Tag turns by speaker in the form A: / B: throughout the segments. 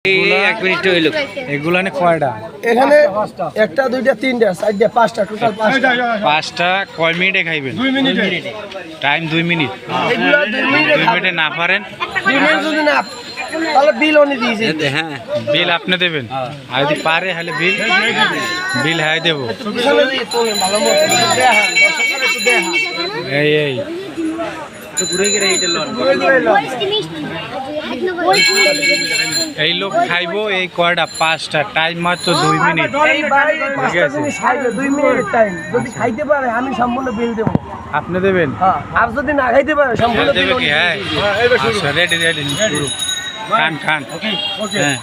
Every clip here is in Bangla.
A: এগুলা কয়টা?
B: এখানে একটা দুইটা তিনটা চারটা পাঁচটা টোটাল
A: পাঁচটা। কয় মিনিটে খাইবেন?
B: 2 মিনিটে।
A: Time 2 minute.
B: এগুলা 2
A: মিনিটে না পারেন
B: 2 মিনিট যদি না তাহলে বিল উনি দিয়েছে।
A: হ্যাঁ, বিল আপনি দেবেন। আর যদি পারে তাহলে বিল হ্যাঁ দেবো। এই এই এই লোক খাইবো এই কয়টা? পাঁচটা। টাইম মাত্র 2 মিনিট।
B: ঠিক আছে, 2 মিনিটের টাইম। যদি খাইতে পারে আমি সম্পূর্ণ বিল দেবো।
A: আপনি দেবেন?
B: আর যদি না খাইতে পারে সম্পূর্ণ
A: দেবে কি? হ্যাঁ, আচ্ছা, রেডি রেডি শুরু। খান খান। হ্যাঁ,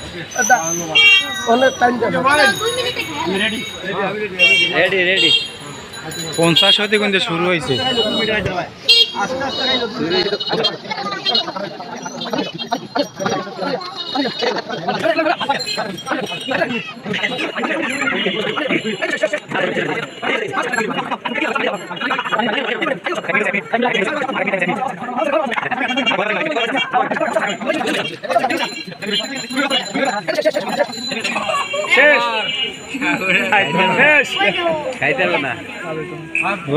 B: অনেক টাইম
A: রেডি রেডি। 50 হতে কিন্তু শুরু হয়েছে।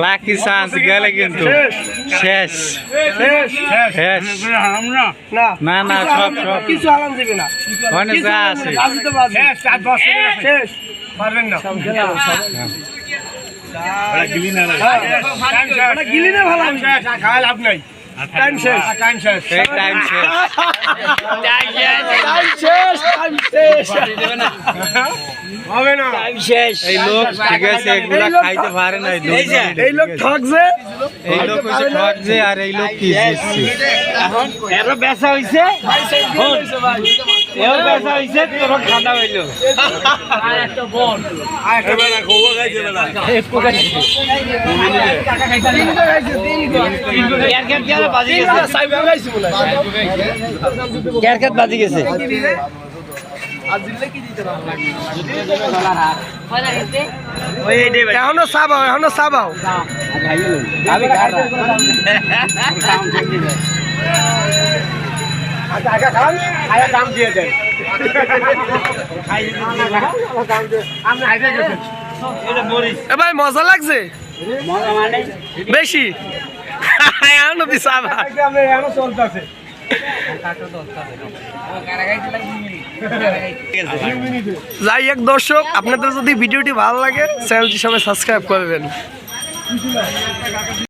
A: লাকি চান্স গেলে কিন্তু শেষ শেষ। না না, সব সব
B: কিছু আরাম দিবে না।
A: ওখানে যা আছে
B: গিলি না ভালো খাওয়া লাভ নাই। টাইম শেষ।
A: এই টাইম শেষ।
B: হবে না।
A: এই লোক ঠিক আছে, এগুলা খাইতে পারে না।
B: এই লোক ঠকছে,
A: এই লোক হচ্ছে ঠকছে, আর এই লোক কি দিচ্ছে?
C: এখন এরও বেচা হইছে, এও বেচা হইছে, তোর খাওয়া হইলো। একটা বল বাজি গেছে।
B: এখনো চাবাও, এখনো চাবাও। ভাই মজা লাগছে বেশি। এখনো চাবা যাই এক দর্শক, আপনাদের যদি ভিডিওটি ভালো লাগে চ্যানেলটি সবাই সাবস্ক্রাইব করবেন।